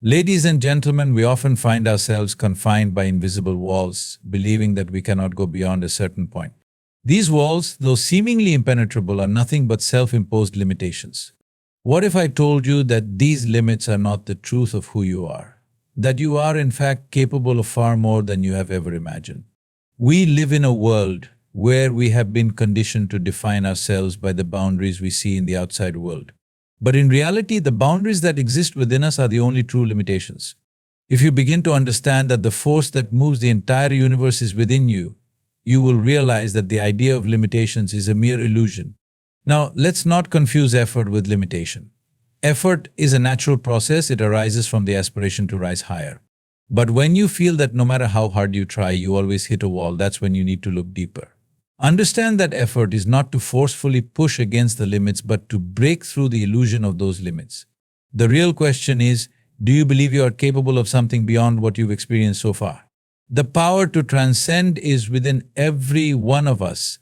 Ladies and gentlemen, we often find ourselves confined by invisible walls, believing that we cannot go beyond a certain point. These walls, though seemingly impenetrable, are nothing but self-imposed limitations. What if I told you that these limits are not the truth of who you are? That you are in fact capable of far more than you have ever imagined? We live in a world where we have been conditioned to define ourselves by the boundaries we see in the outside world. But in reality, the boundaries that exist within us are the only true limitations. If you begin to understand that the force that moves the entire universe is within you, you will realize that the idea of limitations is a mere illusion. Now, let's not confuse effort with limitation. Effort is a natural process, it arises from the aspiration to rise higher. But when you feel that no matter how hard you try, you always hit a wall, that's when you need to look deeper. Understand that effort is not to forcefully push against the limits, but to break through the illusion of those limits. The real question is, do you believe you are capable of something beyond what you've experienced so far? The power to transcend is within every one of us.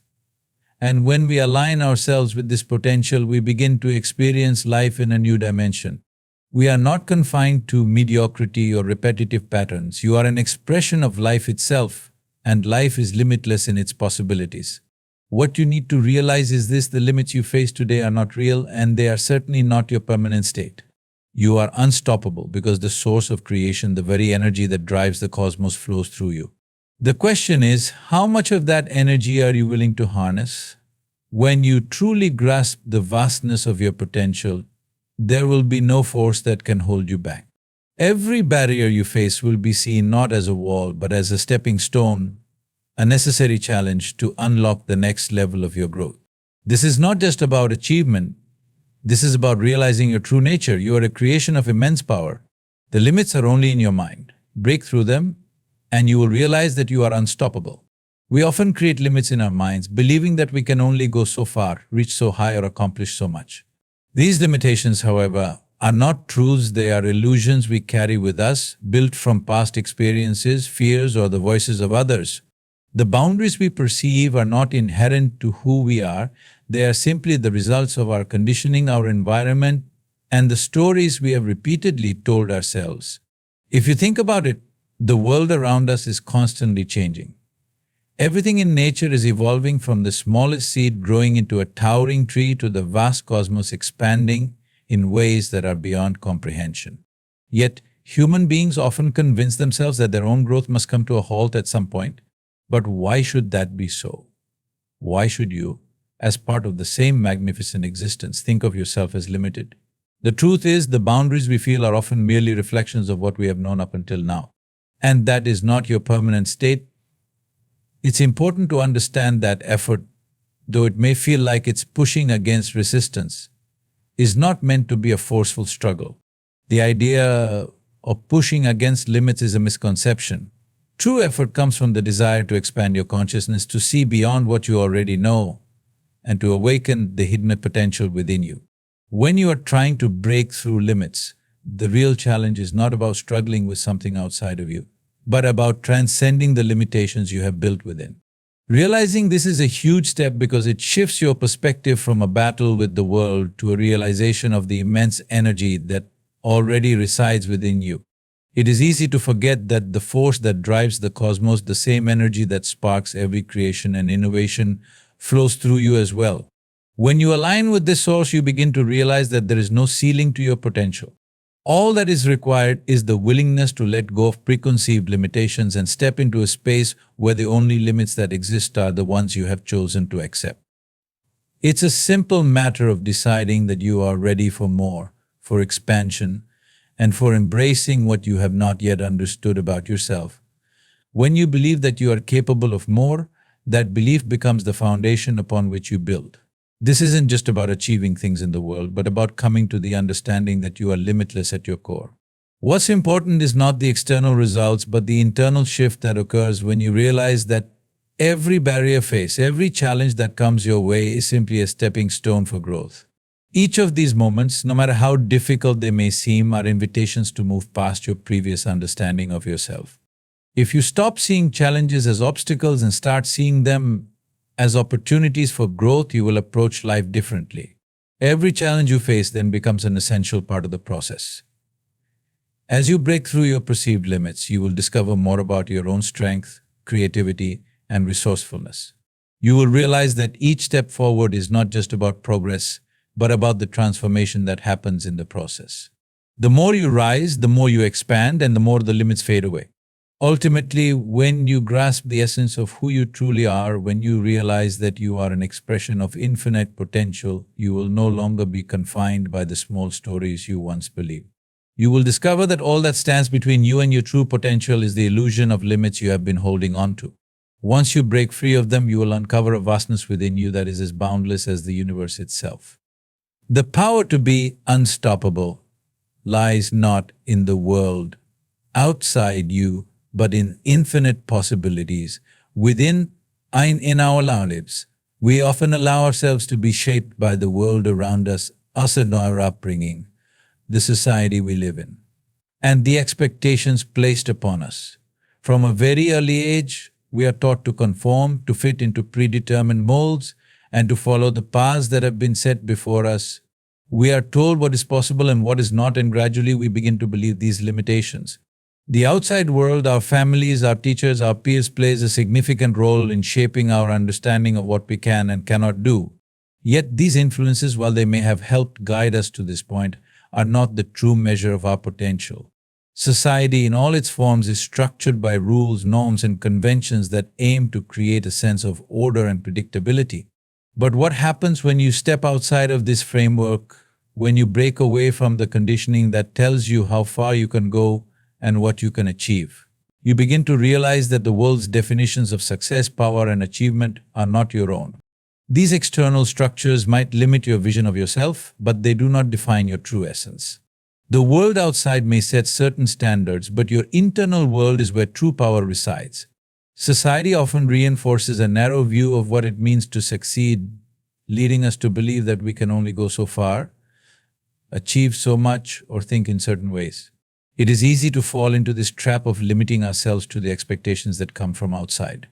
And when we align ourselves with this potential, we begin to experience life in a new dimension. We are not confined to mediocrity or repetitive patterns. You are an expression of life itself, and life is limitless in its possibilities. What you need to realize is this: the limits you face today are not real, and they are certainly not your permanent state. You are unstoppable because the source of creation, the very energy that drives the cosmos, flows through you. The question is, how much of that energy are you willing to harness? When you truly grasp the vastness of your potential, there will be no force that can hold you back. Every barrier you face will be seen not as a wall, but as a stepping stone, a necessary challenge to unlock the next level of your growth. This is not just about achievement. This is about realizing your true nature. You are a creation of immense power. The limits are only in your mind. Break through them, and you will realize that you are unstoppable. We often create limits in our minds, believing that we can only go so far, reach so high, or accomplish so much. These limitations, however, are not truths, they are illusions we carry with us, built from past experiences, fears, or the voices of others. The boundaries we perceive are not inherent to who we are, they are simply the results of our conditioning, our environment, and the stories we have repeatedly told ourselves. If you think about it, the world around us is constantly changing. Everything in nature is evolving, from the smallest seed growing into a towering tree to the vast cosmos expanding in ways that are beyond comprehension. Yet, human beings often convince themselves that their own growth must come to a halt at some point. But why should that be so? Why should you, as part of the same magnificent existence, think of yourself as limited? The truth is, the boundaries we feel are often merely reflections of what we have known up until now. And that is not your permanent state. It's important to understand that effort, though it may feel like it's pushing against resistance, is not meant to be a forceful struggle. The idea of pushing against limits is a misconception. True effort comes from the desire to expand your consciousness, to see beyond what you already know, and to awaken the hidden potential within you. When you are trying to break through limits, the real challenge is not about struggling with something outside of you, but about transcending the limitations you have built within. Realizing this is a huge step because it shifts your perspective from a battle with the world to a realization of the immense energy that already resides within you. It is easy to forget that the force that drives the cosmos, the same energy that sparks every creation and innovation, flows through you as well. When you align with this source, you begin to realize that there is no ceiling to your potential. All that is required is the willingness to let go of preconceived limitations and step into a space where the only limits that exist are the ones you have chosen to accept. It's a simple matter of deciding that you are ready for more, for expansion, and for embracing what you have not yet understood about yourself. When you believe that you are capable of more, that belief becomes the foundation upon which you build. This isn't just about achieving things in the world, but about coming to the understanding that you are limitless at your core. What's important is not the external results, but the internal shift that occurs when you realize that every barrier faced, every challenge that comes your way is simply a stepping stone for growth. Each of these moments, no matter how difficult they may seem, are invitations to move past your previous understanding of yourself. If you stop seeing challenges as obstacles and start seeing them as opportunities for growth, you will approach life differently. Every challenge you face then becomes an essential part of the process. As you break through your perceived limits, you will discover more about your own strength, creativity, and resourcefulness. You will realize that each step forward is not just about progress, but about the transformation that happens in the process. The more you rise, the more you expand, and the more the limits fade away. Ultimately, when you grasp the essence of who you truly are, when you realize that you are an expression of infinite potential, you will no longer be confined by the small stories you once believed. You will discover that all that stands between you and your true potential is the illusion of limits you have been holding on to. Once you break free of them, you will uncover a vastness within you that is as boundless as the universe itself. The power to be unstoppable lies not in the world outside you, but in infinite possibilities within in our lives. We often allow ourselves to be shaped by the world around us and our upbringing, the society we live in, and the expectations placed upon us. From a very early age, we are taught to conform, to fit into predetermined molds, and to follow the paths that have been set before us. We are told what is possible and what is not, and gradually we begin to believe these limitations. The outside world, our families, our teachers, our peers, plays a significant role in shaping our understanding of what we can and cannot do. Yet these influences, while they may have helped guide us to this point, are not the true measure of our potential. Society in all its forms is structured by rules, norms, and conventions that aim to create a sense of order and predictability. But what happens when you step outside of this framework, when you break away from the conditioning that tells you how far you can go and what you can achieve? You begin to realize that the world's definitions of success, power, and achievement are not your own. These external structures might limit your vision of yourself, but they do not define your true essence. The world outside may set certain standards, but your internal world is where true power resides. Society often reinforces a narrow view of what it means to succeed, leading us to believe that we can only go so far, achieve so much, or think in certain ways. It is easy to fall into this trap of limiting ourselves to the expectations that come from outside.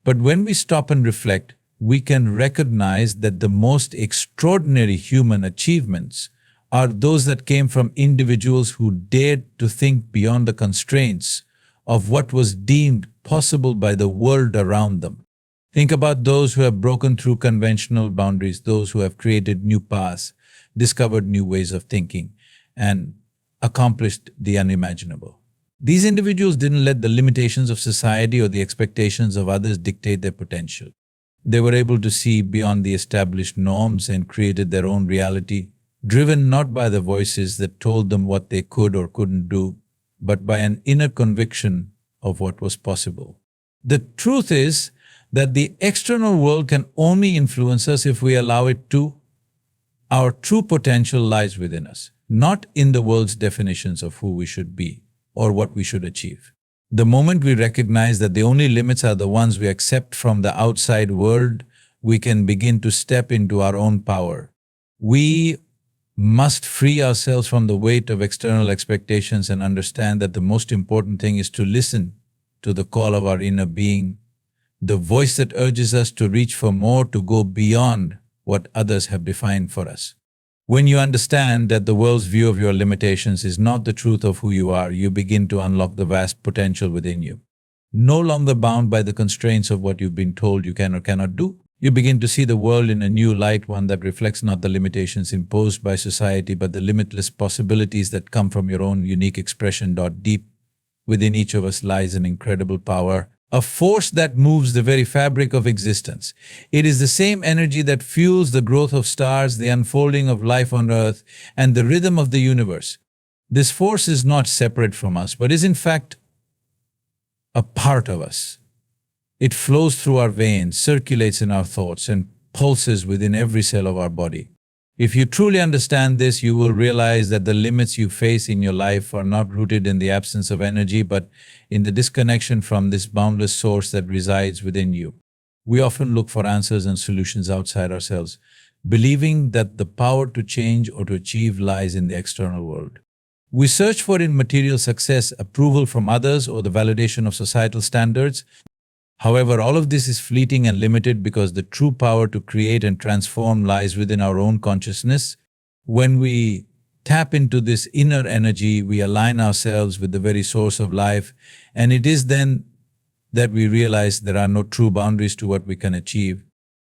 But when we stop and reflect, we can recognize that the most extraordinary human achievements are those that came from individuals who dared to think beyond the constraints of what was deemed possible by the world around them. Think about those who have broken through conventional boundaries, those who have created new paths, discovered new ways of thinking, and accomplished the unimaginable. These individuals didn't let the limitations of society or the expectations of others dictate their potential. They were able to see beyond the established norms and created their own reality, driven not by the voices that told them what they could or couldn't do, but by an inner conviction of what was possible. The truth is that the external world can only influence us if we allow it to. Our true potential lies within us, not in the world's definitions of who we should be or what we should achieve. The moment we recognize that the only limits are the ones we accept from the outside world, we can begin to step into our own power. We must free ourselves from the weight of external expectations and understand that the most important thing is to listen to the call of our inner being, the voice that urges us to reach for more, to go beyond what others have defined for us. When you understand that the world's view of your limitations is not the truth of who you are, you begin to unlock the vast potential within you. No longer bound by the constraints of what you've been told you can or cannot do, you begin to see the world in a new light, one that reflects not the limitations imposed by society, but the limitless possibilities that come from your own unique expression. Deep within each of us lies an incredible power, a force that moves the very fabric of existence. It is the same energy that fuels the growth of stars, the unfolding of life on Earth, and the rhythm of the universe. This force is not separate from us, but is in fact a part of us. It flows through our veins, circulates in our thoughts, and pulses within every cell of our body. If you truly understand this, you will realize that the limits you face in your life are not rooted in the absence of energy, but in the disconnection from this boundless source that resides within you. We often look for answers and solutions outside ourselves, believing that the power to change or to achieve lies in the external world. We search for it in material success, approval from others, or the validation of societal standards. However, all of this is fleeting and limited because the true power to create and transform lies within our own consciousness. When we tap into this inner energy, we align ourselves with the very source of life, and it is then that we realize there are no true boundaries to what we can achieve.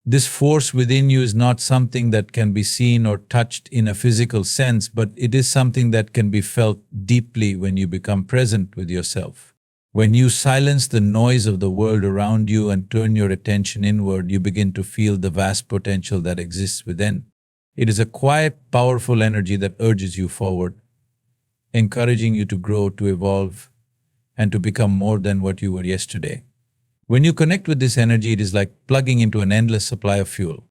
This force within you is not something that can be seen or touched in a physical sense, but it is something that can be felt deeply when you become present with yourself. When you silence the noise of the world around you and turn your attention inward, you begin to feel the vast potential that exists within. It is a quiet, powerful energy that urges you forward, encouraging you to grow, to evolve, and to become more than what you were yesterday. When you connect with this energy, it is like plugging into an endless supply of fuel.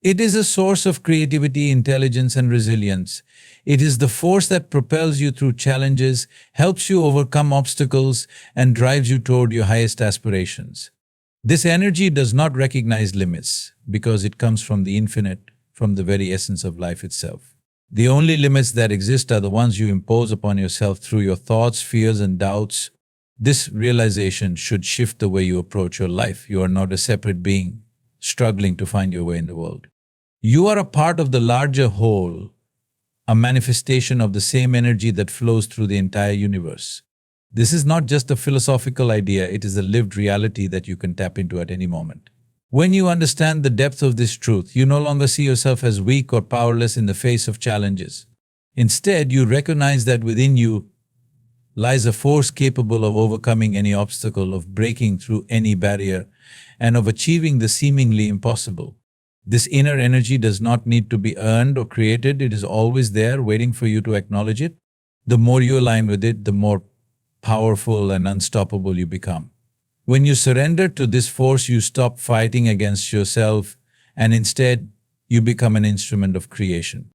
It is a source of creativity, intelligence, and resilience. It is the force that propels you through challenges, helps you overcome obstacles, and drives you toward your highest aspirations. This energy does not recognize limits because it comes from the infinite, from the very essence of life itself. The only limits that exist are the ones you impose upon yourself through your thoughts, fears, and doubts. This realization should shift the way you approach your life. You are not a separate being, struggling to find your way in the world. You are a part of the larger whole, a manifestation of the same energy that flows through the entire universe. This is not just a philosophical idea, it is a lived reality that you can tap into at any moment. When you understand the depth of this truth, you no longer see yourself as weak or powerless in the face of challenges. Instead, you recognize that within you lies a force capable of overcoming any obstacle, of breaking through any barrier, and of achieving the seemingly impossible. This inner energy does not need to be earned or created. It is always there, waiting for you to acknowledge it. The more you align with it, the more powerful and unstoppable you become. When you surrender to this force, you stop fighting against yourself, and instead, you become an instrument of creation.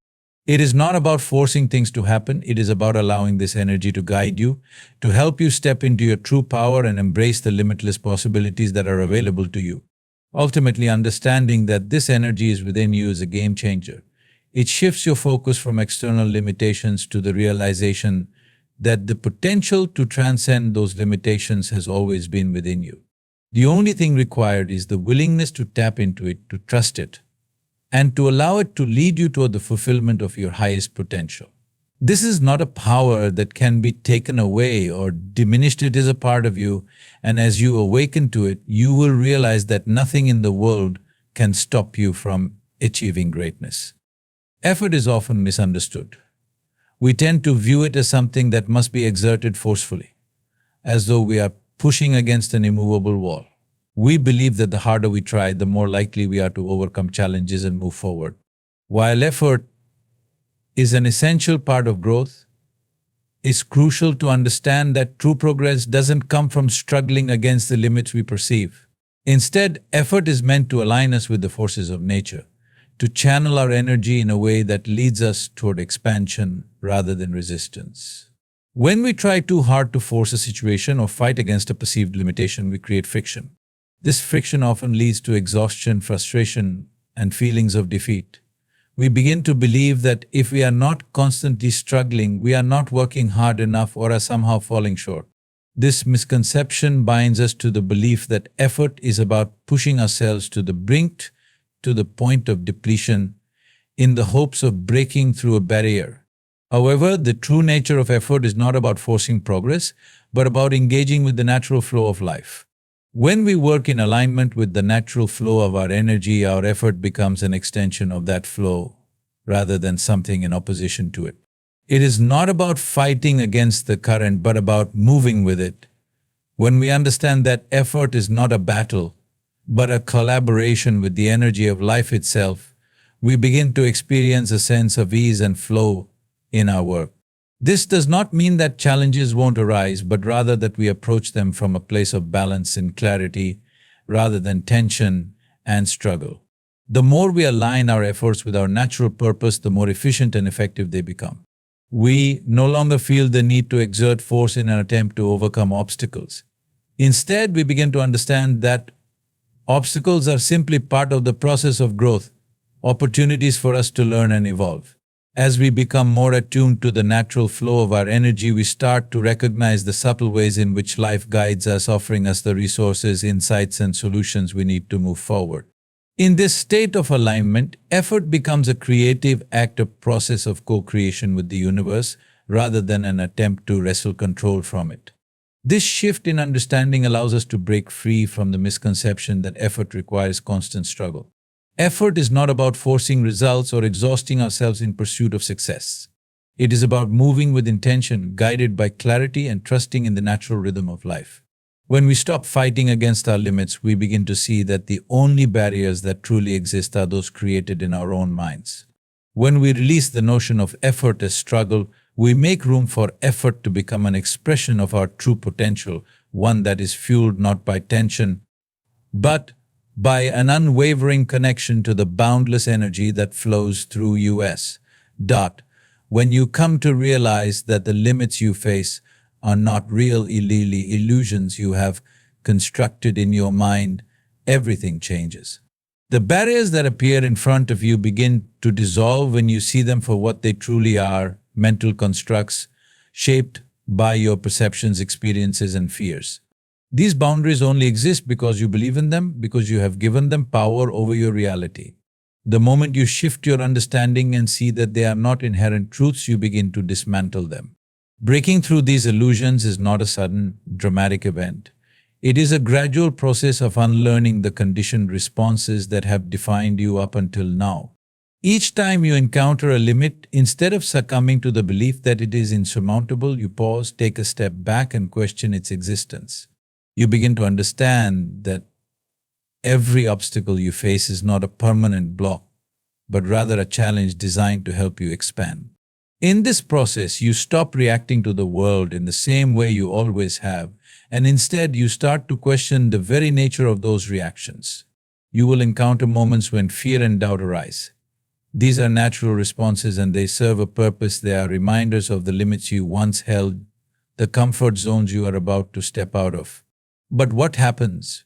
It is not about forcing things to happen. It is about allowing this energy to guide you, to help you step into your true power and embrace the limitless possibilities that are available to you. Ultimately, understanding that this energy is within you is a game changer. It shifts your focus from external limitations to the realization that the potential to transcend those limitations has always been within you. The only thing required is the willingness to tap into it, to trust it, and to allow it to lead you toward the fulfillment of your highest potential. This is not a power that can be taken away or diminished. It is a part of you, and as you awaken to it, you will realize that nothing in the world can stop you from achieving greatness. Effort is often misunderstood. We tend to view it as something that must be exerted forcefully, as though we are pushing against an immovable wall. We believe that the harder we try, the more likely we are to overcome challenges and move forward. While effort is an essential part of growth, it's crucial to understand that true progress doesn't come from struggling against the limits we perceive. Instead, effort is meant to align us with the forces of nature, to channel our energy in a way that leads us toward expansion rather than resistance. When we try too hard to force a situation or fight against a perceived limitation, we create friction. This friction often leads to exhaustion, frustration, and feelings of defeat. We begin to believe that if we are not constantly struggling, we are not working hard enough or are somehow falling short. This misconception binds us to the belief that effort is about pushing ourselves to the brink, to the point of depletion, in the hopes of breaking through a barrier. However, the true nature of effort is not about forcing progress, but about engaging with the natural flow of life. When we work in alignment with the natural flow of our energy, our effort becomes an extension of that flow rather than something in opposition to it. It is not about fighting against the current, but about moving with it. When we understand that effort is not a battle, but a collaboration with the energy of life itself, we begin to experience a sense of ease and flow in our work. This does not mean that challenges won't arise, but rather that we approach them from a place of balance and clarity rather than tension and struggle. The more we align our efforts with our natural purpose, the more efficient and effective they become. We no longer feel the need to exert force in an attempt to overcome obstacles. Instead, we begin to understand that obstacles are simply part of the process of growth, opportunities for us to learn and evolve. As we become more attuned to the natural flow of our energy, we start to recognize the subtle ways in which life guides us, offering us the resources, insights, and solutions we need to move forward. In this state of alignment, effort becomes a creative active process of co-creation with the universe rather than an attempt to wrestle control from it. This shift in understanding allows us to break free from the misconception that effort requires constant struggle. Effort is not about forcing results or exhausting ourselves in pursuit of success. It is about moving with intention, guided by clarity and trusting in the natural rhythm of life. When we stop fighting against our limits, we begin to see that the only barriers that truly exist are those created in our own minds. When we release the notion of effort as struggle, we make room for effort to become an expression of our true potential, one that is fueled not by tension, but by an unwavering connection to the boundless energy that flows through us. When you come to realize that the limits you face are not real illusions you have constructed in your mind, everything changes. The barriers that appear in front of you begin to dissolve when you see them for what they truly are, mental constructs shaped by your perceptions, experiences, and fears. These boundaries only exist because you believe in them, because you have given them power over your reality. The moment you shift your understanding and see that they are not inherent truths, you begin to dismantle them. Breaking through these illusions is not a sudden, dramatic event. It is a gradual process of unlearning the conditioned responses that have defined you up until now. Each time you encounter a limit, instead of succumbing to the belief that it is insurmountable, you pause, take a step back, and question its existence. You begin to understand that every obstacle you face is not a permanent block, but rather a challenge designed to help you expand. In this process, you stop reacting to the world in the same way you always have, and instead you start to question the very nature of those reactions. You will encounter moments when fear and doubt arise. These are natural responses and they serve a purpose. They are reminders of the limits you once held, the comfort zones you are about to step out of. But what happens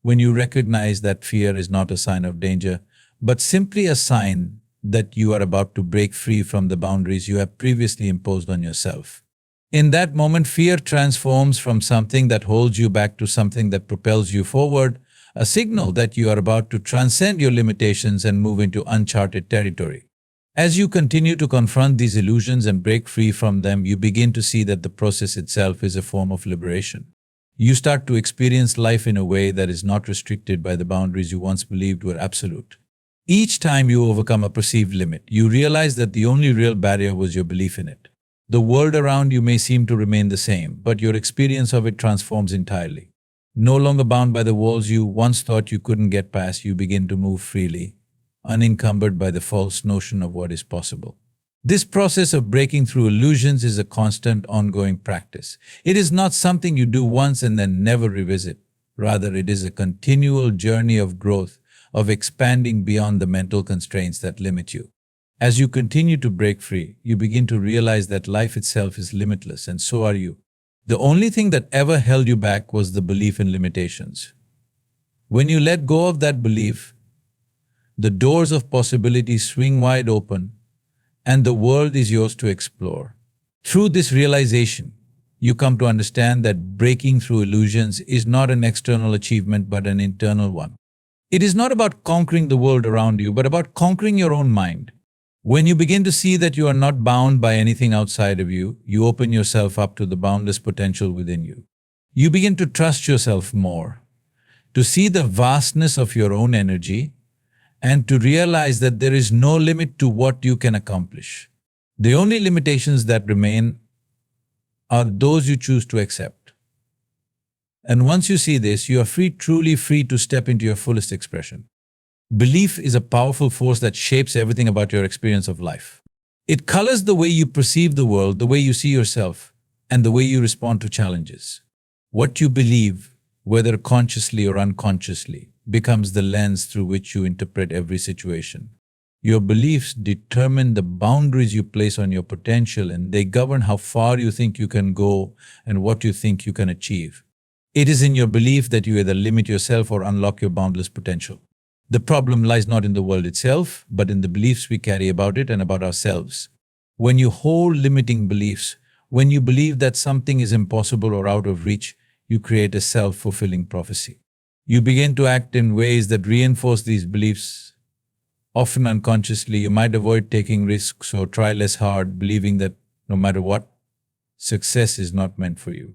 when you recognize that fear is not a sign of danger, but simply a sign that you are about to break free from the boundaries you have previously imposed on yourself? In that moment, fear transforms from something that holds you back to something that propels you forward, a signal that you are about to transcend your limitations and move into uncharted territory. As you continue to confront these illusions and break free from them, you begin to see that the process itself is a form of liberation. You start to experience life in a way that is not restricted by the boundaries you once believed were absolute. Each time you overcome a perceived limit, you realize that the only real barrier was your belief in it. The world around you may seem to remain the same, but your experience of it transforms entirely. No longer bound by the walls you once thought you couldn't get past, you begin to move freely, unencumbered by the false notion of what is possible. This process of breaking through illusions is a constant, ongoing practice. It is not something you do once and then never revisit. Rather, it is a continual journey of growth, of expanding beyond the mental constraints that limit you. As you continue to break free, you begin to realize that life itself is limitless, and so are you. The only thing that ever held you back was the belief in limitations. When you let go of that belief, the doors of possibility swing wide open, and the world is yours to explore. Through this realization, you come to understand that breaking through illusions is not an external achievement but an internal one. It is not about conquering the world around you, but about conquering your own mind. When you begin to see that you are not bound by anything outside of you, you open yourself up to the boundless potential within you. You begin to trust yourself more, to see the vastness of your own energy, and to realize that there is no limit to what you can accomplish. The only limitations that remain are those you choose to accept. And once you see this, you are free, truly free to step into your fullest expression. Belief is a powerful force that shapes everything about your experience of life. It colors the way you perceive the world, the way you see yourself, and the way you respond to challenges. What you believe, whether consciously or unconsciously, becomes the lens through which you interpret every situation. Your beliefs determine the boundaries you place on your potential, and they govern how far you think you can go and what you think you can achieve. It is in your belief that you either limit yourself or unlock your boundless potential. The problem lies not in the world itself, but in the beliefs we carry about it and about ourselves. When you hold limiting beliefs, when you believe that something is impossible or out of reach, you create a self-fulfilling prophecy. You begin to act in ways that reinforce these beliefs. Often unconsciously, you might avoid taking risks or try less hard, believing that no matter what, success is not meant for you.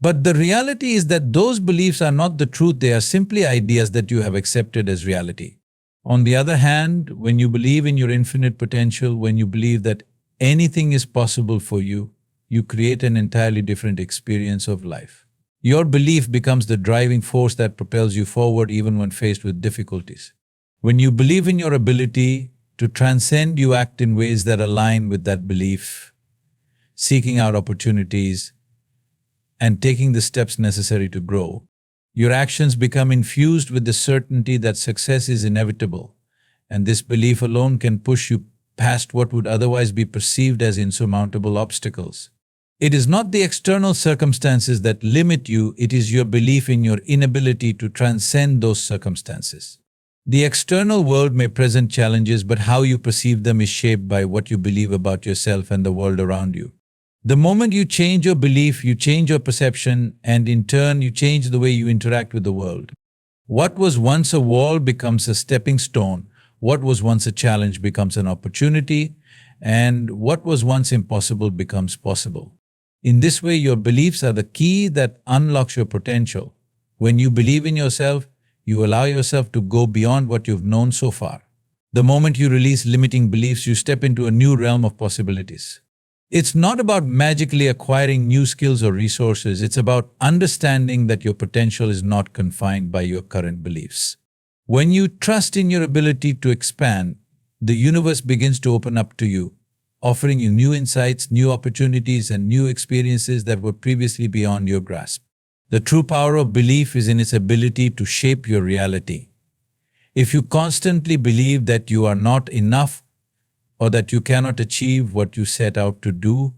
But the reality is that those beliefs are not the truth, they are simply ideas that you have accepted as reality. On the other hand, when you believe in your infinite potential, when you believe that anything is possible for you, you create an entirely different experience of life. Your belief becomes the driving force that propels you forward even when faced with difficulties. When you believe in your ability to transcend, you act in ways that align with that belief, seeking out opportunities and taking the steps necessary to grow. Your actions become infused with the certainty that success is inevitable, and this belief alone can push you past what would otherwise be perceived as insurmountable obstacles. It is not the external circumstances that limit you, it is your belief in your inability to transcend those circumstances. The external world may present challenges, but how you perceive them is shaped by what you believe about yourself and the world around you. The moment you change your belief, you change your perception, and in turn, you change the way you interact with the world. What was once a wall becomes a stepping stone, what was once a challenge becomes an opportunity, and what was once impossible becomes possible. In this way, your beliefs are the key that unlocks your potential. When you believe in yourself, you allow yourself to go beyond what you've known so far. The moment you release limiting beliefs, you step into a new realm of possibilities. It's not about magically acquiring new skills or resources, it's about understanding that your potential is not confined by your current beliefs. When you trust in your ability to expand, the universe begins to open up to you, offering you new insights, new opportunities, and new experiences that were previously beyond your grasp. The true power of belief is in its ability to shape your reality. If you constantly believe that you are not enough or that you cannot achieve what you set out to do,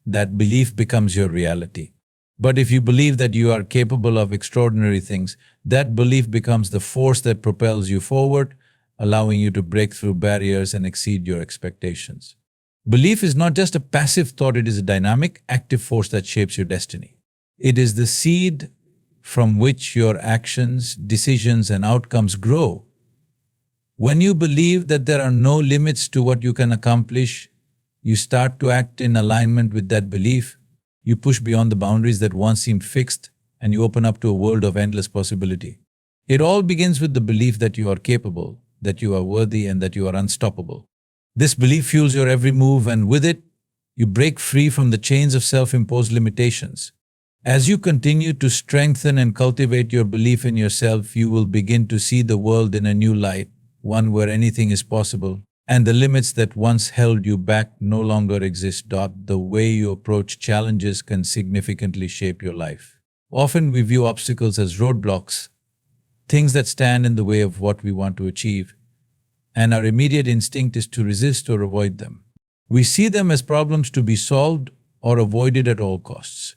that belief becomes your reality. But if you believe that you are capable of extraordinary things, that belief becomes the force that propels you forward, allowing you to break through barriers and exceed your expectations. Belief is not just a passive thought, it is a dynamic, active force that shapes your destiny. It is the seed from which your actions, decisions, and outcomes grow. When you believe that there are no limits to what you can accomplish, you start to act in alignment with that belief. You push beyond the boundaries that once seemed fixed, and you open up to a world of endless possibility. It all begins with the belief that you are capable, that you are worthy, and that you are unstoppable. This belief fuels your every move, and with it, you break free from the chains of self-imposed limitations. As you continue to strengthen and cultivate your belief in yourself, you will begin to see the world in a new light, one where anything is possible, and the limits that once held you back no longer exist. The way you approach challenges can significantly shape your life. Often we view obstacles as roadblocks, things that stand in the way of what we want to achieve, and our immediate instinct is to resist or avoid them. We see them as problems to be solved or avoided at all costs.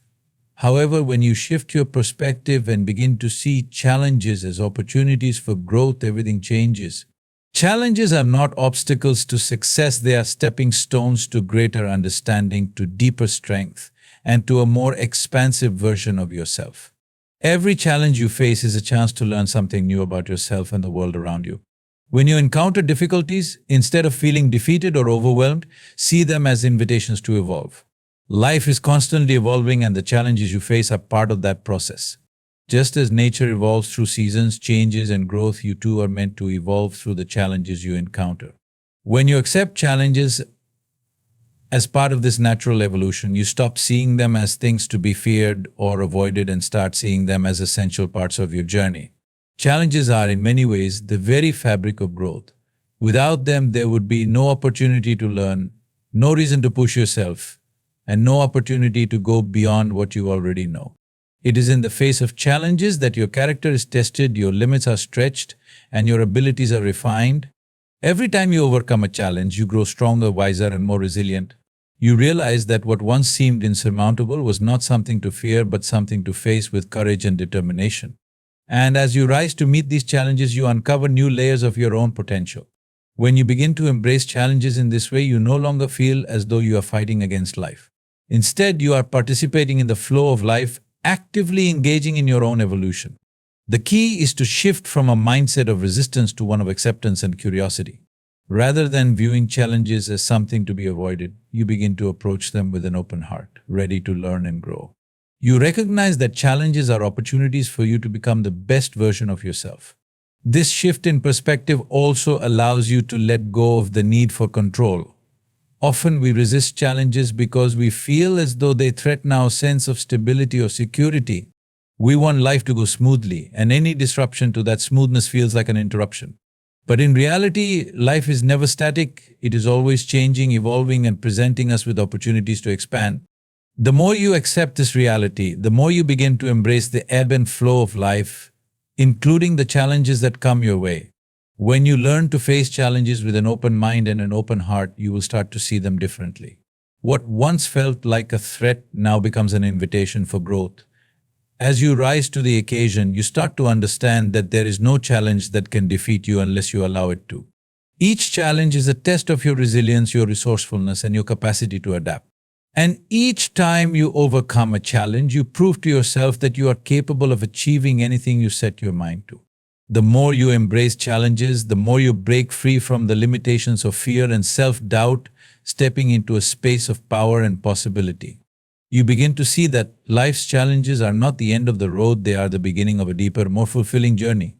However, when you shift your perspective and begin to see challenges as opportunities for growth, everything changes. Challenges are not obstacles to success, they are stepping stones to greater understanding, to deeper strength, and to a more expansive version of yourself. Every challenge you face is a chance to learn something new about yourself and the world around you. When you encounter difficulties, instead of feeling defeated or overwhelmed, see them as invitations to evolve. Life is constantly evolving, and the challenges you face are part of that process. Just as nature evolves through seasons, changes, and growth, you too are meant to evolve through the challenges you encounter. When you accept challenges as part of this natural evolution, you stop seeing them as things to be feared or avoided and start seeing them as essential parts of your journey. Challenges are, in many ways, the very fabric of growth. Without them, there would be no opportunity to learn, no reason to push yourself, and no opportunity to go beyond what you already know. It is in the face of challenges that your character is tested, your limits are stretched, and your abilities are refined. Every time you overcome a challenge, you grow stronger, wiser, and more resilient. You realize that what once seemed insurmountable was not something to fear, but something to face with courage and determination. And as you rise to meet these challenges, you uncover new layers of your own potential. When you begin to embrace challenges in this way, you no longer feel as though you are fighting against life. Instead, you are participating in the flow of life, actively engaging in your own evolution. The key is to shift from a mindset of resistance to one of acceptance and curiosity. Rather than viewing challenges as something to be avoided, you begin to approach them with an open heart, ready to learn and grow. You recognize that challenges are opportunities for you to become the best version of yourself. This shift in perspective also allows you to let go of the need for control. Often we resist challenges because we feel as though they threaten our sense of stability or security. We want life to go smoothly, and any disruption to that smoothness feels like an interruption. But in reality, life is never static. It is always changing, evolving, and presenting us with opportunities to expand. The more you accept this reality, the more you begin to embrace the ebb and flow of life, including the challenges that come your way. When you learn to face challenges with an open mind and an open heart, you will start to see them differently. What once felt like a threat now becomes an invitation for growth. As you rise to the occasion, you start to understand that there is no challenge that can defeat you unless you allow it to. Each challenge is a test of your resilience, your resourcefulness, and your capacity to adapt. And each time you overcome a challenge, you prove to yourself that you are capable of achieving anything you set your mind to. The more you embrace challenges, the more you break free from the limitations of fear and self-doubt, stepping into a space of power and possibility. You begin to see that life's challenges are not the end of the road, they are the beginning of a deeper, more fulfilling journey.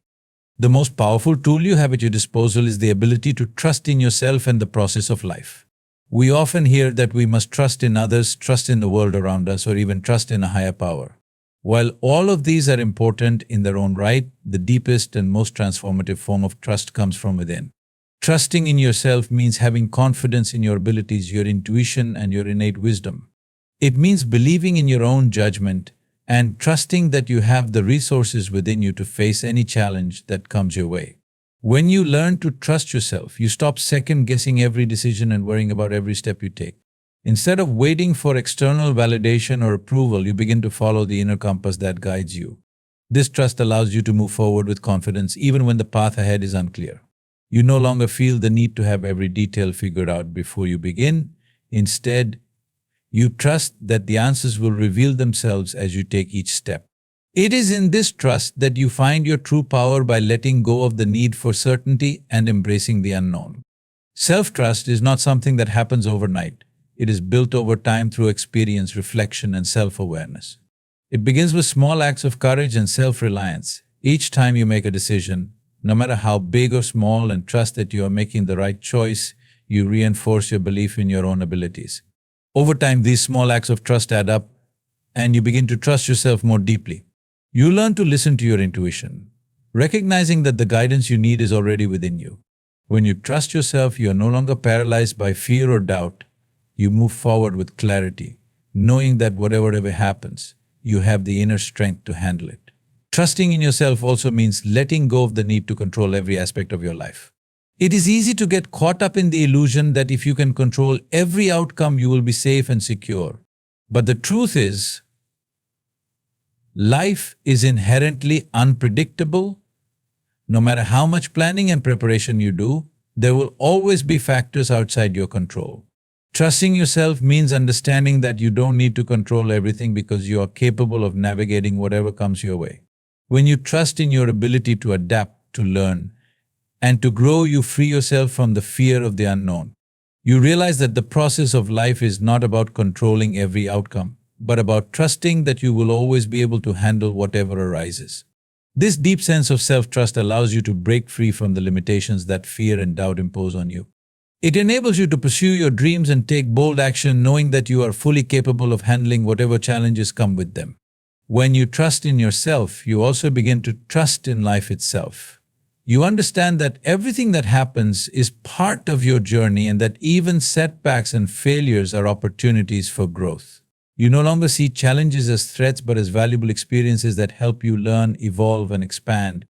The most powerful tool you have at your disposal is the ability to trust in yourself and the process of life. We often hear that we must trust in others, trust in the world around us, or even trust in a higher power. While all of these are important in their own right, the deepest and most transformative form of trust comes from within. Trusting in yourself means having confidence in your abilities, your intuition, and your innate wisdom. It means believing in your own judgment and trusting that you have the resources within you to face any challenge that comes your way. When you learn to trust yourself, you stop second-guessing every decision and worrying about every step you take. Instead of waiting for external validation or approval, you begin to follow the inner compass that guides you. This trust allows you to move forward with confidence even when the path ahead is unclear. You no longer feel the need to have every detail figured out before you begin. Instead, you trust that the answers will reveal themselves as you take each step. It is in this trust that you find your true power by letting go of the need for certainty and embracing the unknown. Self-trust is not something that happens overnight. It is built over time through experience, reflection, and self-awareness. It begins with small acts of courage and self-reliance. Each time you make a decision, no matter how big or small, and trust that you are making the right choice, you reinforce your belief in your own abilities. Over time, these small acts of trust add up, and you begin to trust yourself more deeply. You learn to listen to your intuition, recognizing that the guidance you need is already within you. When you trust yourself, you are no longer paralyzed by fear or doubt. You move forward with clarity, knowing that whatever happens, you have the inner strength to handle it. Trusting in yourself also means letting go of the need to control every aspect of your life. It is easy to get caught up in the illusion that if you can control every outcome, you will be safe and secure. But the truth is, life is inherently unpredictable. No matter how much planning and preparation you do, there will always be factors outside your control. Trusting yourself means understanding that you don't need to control everything because you are capable of navigating whatever comes your way. When you trust in your ability to adapt, to learn, and to grow, you free yourself from the fear of the unknown. You realize that the process of life is not about controlling every outcome, but about trusting that you will always be able to handle whatever arises. This deep sense of self-trust allows you to break free from the limitations that fear and doubt impose on you. It enables you to pursue your dreams and take bold action, knowing that you are fully capable of handling whatever challenges come with them. When you trust in yourself, you also begin to trust in life itself. You understand that everything that happens is part of your journey and that even setbacks and failures are opportunities for growth. You no longer see challenges as threats but as valuable experiences that help you learn, evolve, and expand.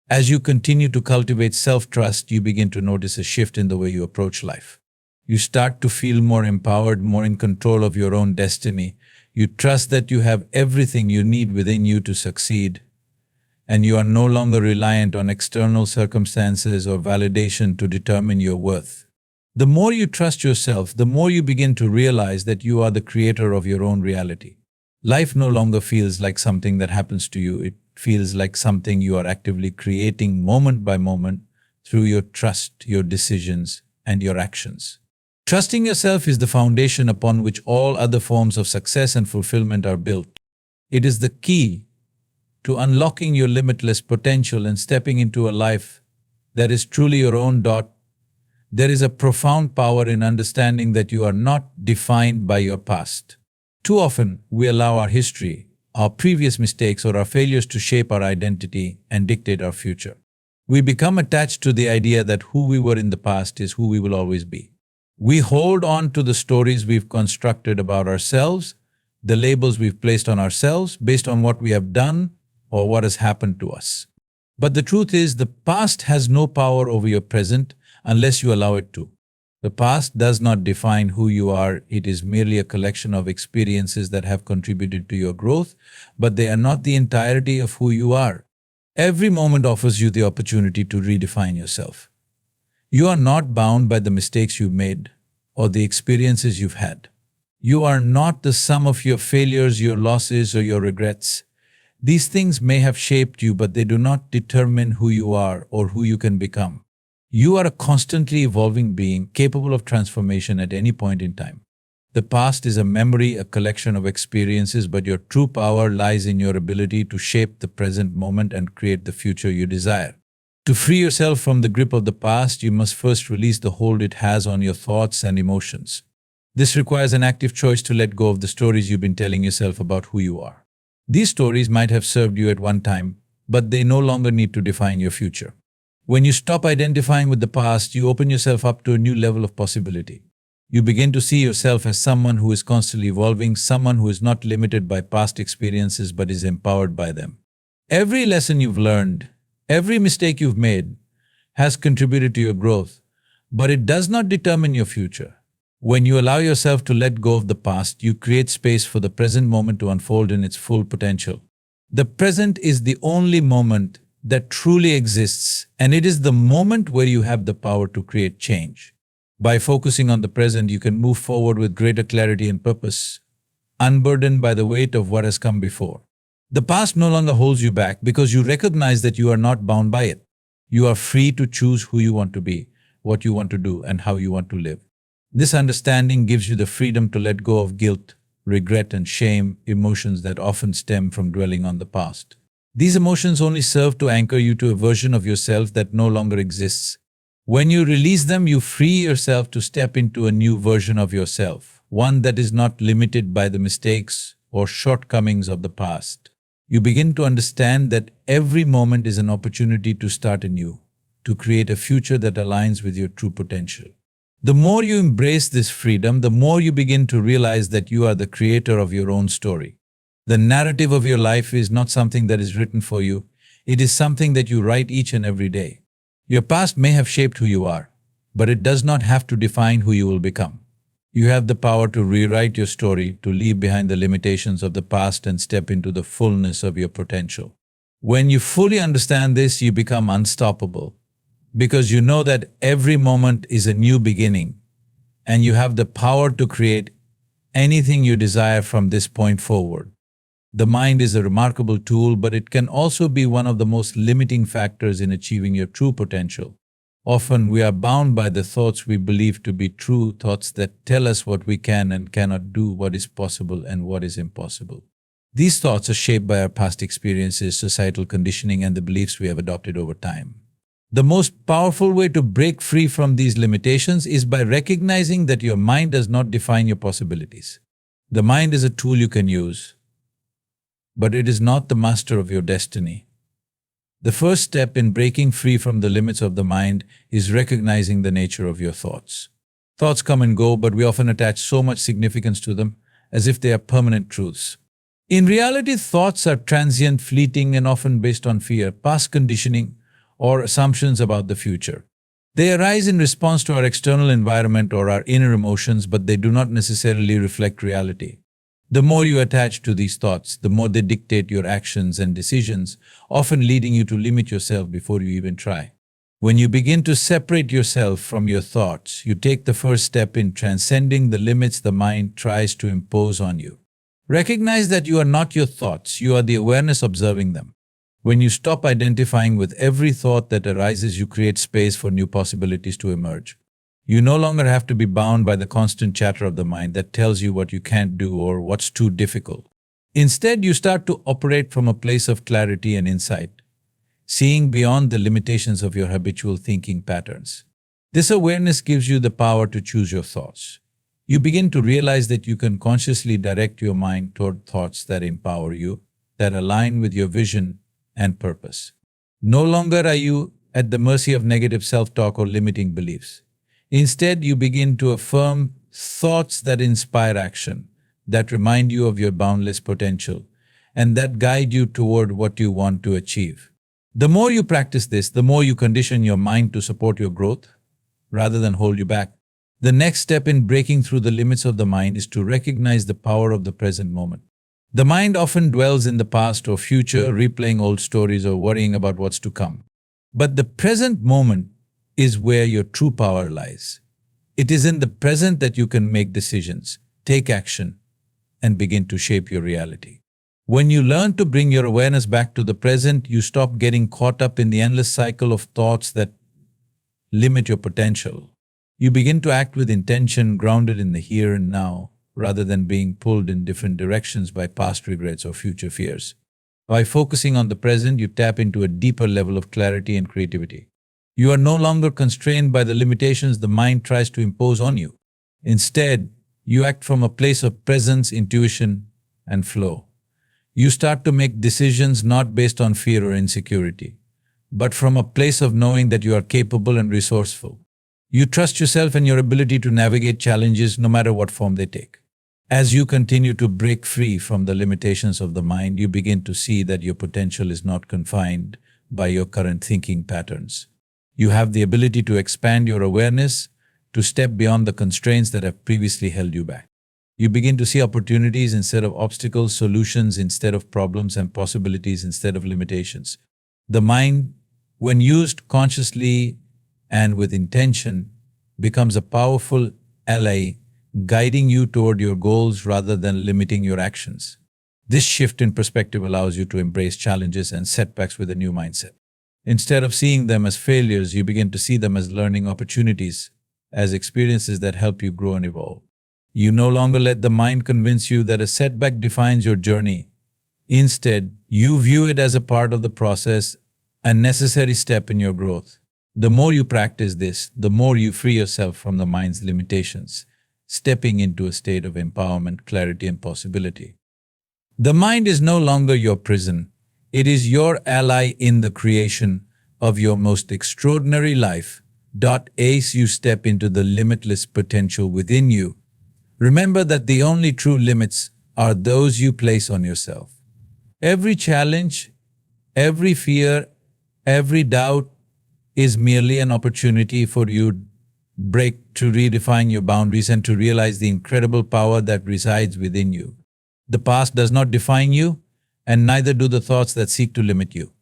As you continue to cultivate self-trust, you begin to notice a shift in the way you approach life. You start to feel more empowered, more in control of your own destiny. You trust that you have everything you need within you to succeed, and you are no longer reliant on external circumstances or validation to determine your worth. The more you trust yourself, the more you begin to realize that you are the creator of your own reality. Life no longer feels like something that happens to you. It feels like something you are actively creating moment by moment through your trust, your decisions, and your actions. Trusting yourself is the foundation upon which all other forms of success and fulfillment are built. It is the key to unlocking your limitless potential and stepping into a life that is truly your own. There is a profound power in understanding that you are not defined by your past. Too often, we allow our history, our previous mistakes, or our failures to shape our identity and dictate our future. We become attached to the idea that who we were in the past is who we will always be. We hold on to the stories we've constructed about ourselves, the labels we've placed on ourselves based on what we have done or what has happened to us. But the truth is, the past has no power over your present unless you allow it to. The past does not define who you are. It is merely a collection of experiences that have contributed to your growth, but they are not the entirety of who you are. Every moment offers you the opportunity to redefine yourself. You are not bound by the mistakes you've made or the experiences you've had. You are not the sum of your failures, your losses, or your regrets. These things may have shaped you, but they do not determine who you are or who you can become. You are a constantly evolving being capable of transformation at any point in time. The past is a memory, a collection of experiences, but your true power lies in your ability to shape the present moment and create the future you desire. To free yourself from the grip of the past, you must first release the hold it has on your thoughts and emotions. This requires an active choice to let go of the stories you've been telling yourself about who you are. These stories might have served you at one time, but they no longer need to define your future. When you stop identifying with the past, you open yourself up to a new level of possibility. You begin to see yourself as someone who is constantly evolving, someone who is not limited by past experiences but is empowered by them. Every lesson you've learned, every mistake you've made has contributed to your growth, but it does not determine your future. When you allow yourself to let go of the past, you create space for the present moment to unfold in its full potential. The present is the only moment that truly exists, and it is the moment where you have the power to create change. By focusing on the present, you can move forward with greater clarity and purpose, unburdened by the weight of what has come before. The past no longer holds you back because you recognize that you are not bound by it. You are free to choose who you want to be, what you want to do, and how you want to live. This understanding gives you the freedom to let go of guilt, regret, and shame, emotions that often stem from dwelling on the past. These emotions only serve to anchor you to a version of yourself that no longer exists. When you release them, you free yourself to step into a new version of yourself, one that is not limited by the mistakes or shortcomings of the past. You begin to understand that every moment is an opportunity to start anew, to create a future that aligns with your true potential. The more you embrace this freedom, the more you begin to realize that you are the creator of your own story. The narrative of your life is not something that is written for you. It is something that you write each and every day. Your past may have shaped who you are, but it does not have to define who you will become. You have the power to rewrite your story, to leave behind the limitations of the past and step into the fullness of your potential. When you fully understand this, you become unstoppable, because you know that every moment is a new beginning, and you have the power to create anything you desire from this point forward. The mind is a remarkable tool, but it can also be one of the most limiting factors in achieving your true potential. Often we are bound by the thoughts we believe to be true, thoughts that tell us what we can and cannot do, what is possible and what is impossible. These thoughts are shaped by our past experiences, societal conditioning, and the beliefs we have adopted over time. The most powerful way to break free from these limitations is by recognizing that your mind does not define your possibilities. The mind is a tool you can use, but it is not the master of your destiny. The first step in breaking free from the limits of the mind is recognizing the nature of your thoughts. Thoughts come and go, but we often attach so much significance to them as if they are permanent truths. In reality, thoughts are transient, fleeting, and often based on fear, past conditioning, or assumptions about the future. They arise in response to our external environment or our inner emotions, but they do not necessarily reflect reality. The more you attach to these thoughts, the more they dictate your actions and decisions, often leading you to limit yourself before you even try. When you begin to separate yourself from your thoughts, you take the first step in transcending the limits the mind tries to impose on you. Recognize that you are not your thoughts, you are the awareness observing them. When you stop identifying with every thought that arises, you create space for new possibilities to emerge. You no longer have to be bound by the constant chatter of the mind that tells you what you can't do or what's too difficult. Instead, you start to operate from a place of clarity and insight, seeing beyond the limitations of your habitual thinking patterns. This awareness gives you the power to choose your thoughts. You begin to realize that you can consciously direct your mind toward thoughts that empower you, that align with your vision and purpose. No longer are you at the mercy of negative self-talk or limiting beliefs. Instead, you begin to affirm thoughts that inspire action, that remind you of your boundless potential, and that guide you toward what you want to achieve. The more you practice this, the more you condition your mind to support your growth rather than hold you back. The next step in breaking through the limits of the mind is to recognize the power of the present moment. The mind often dwells in the past or future, replaying old stories or worrying about what's to come. But the present moment is where your true power lies. It is in the present that you can make decisions, take action, and begin to shape your reality. When you learn to bring your awareness back to the present, you stop getting caught up in the endless cycle of thoughts that limit your potential. You begin to act with intention, grounded in the here and now, rather than being pulled in different directions by past regrets or future fears. By focusing on the present, you tap into a deeper level of clarity and creativity. You are no longer constrained by the limitations the mind tries to impose on you. Instead, you act from a place of presence, intuition, and flow. You start to make decisions not based on fear or insecurity, but from a place of knowing that you are capable and resourceful. You trust yourself and your ability to navigate challenges no matter what form they take. As you continue to break free from the limitations of the mind, you begin to see that your potential is not confined by your current thinking patterns. You have the ability to expand your awareness, to step beyond the constraints that have previously held you back. You begin to see opportunities instead of obstacles, solutions instead of problems, and possibilities instead of limitations. The mind, when used consciously and with intention, becomes a powerful ally, guiding you toward your goals rather than limiting your actions. This shift in perspective allows you to embrace challenges and setbacks with a new mindset. Instead of seeing them as failures, you begin to see them as learning opportunities, as experiences that help you grow and evolve. You no longer let the mind convince you that a setback defines your journey. Instead, you view it as a part of the process, a necessary step in your growth. The more you practice this, the more you free yourself from the mind's limitations, stepping into a state of empowerment, clarity, and possibility. The mind is no longer your prison. It is your ally in the creation of your most extraordinary life. As you step into the limitless potential within you, remember that the only true limits are those you place on yourself. Every challenge, every fear, every doubt is merely an opportunity for you to redefine your boundaries and to realize the incredible power that resides within you. The past does not define you, and neither do the thoughts that seek to limit you.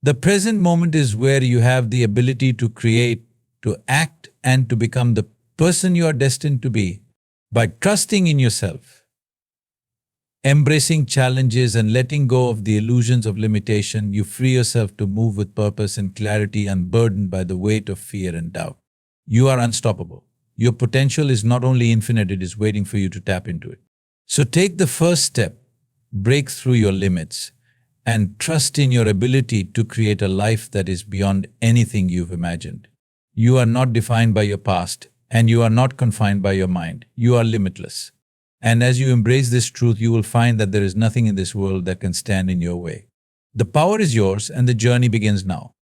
The present moment is where you have the ability to create, to act, and to become the person you are destined to be. By trusting in yourself, embracing challenges, and letting go of the illusions of limitation, you free yourself to move with purpose and clarity, unburdened by the weight of fear and doubt. You are unstoppable. Your potential is not only infinite, it is waiting for you to tap into it. So take the first step, break through your limits, and trust in your ability to create a life that is beyond anything you've imagined. You are not defined by your past, and you are not confined by your mind. You are limitless. And as you embrace this truth, you will find that there is nothing in this world that can stand in your way. The power is yours, and the journey begins now.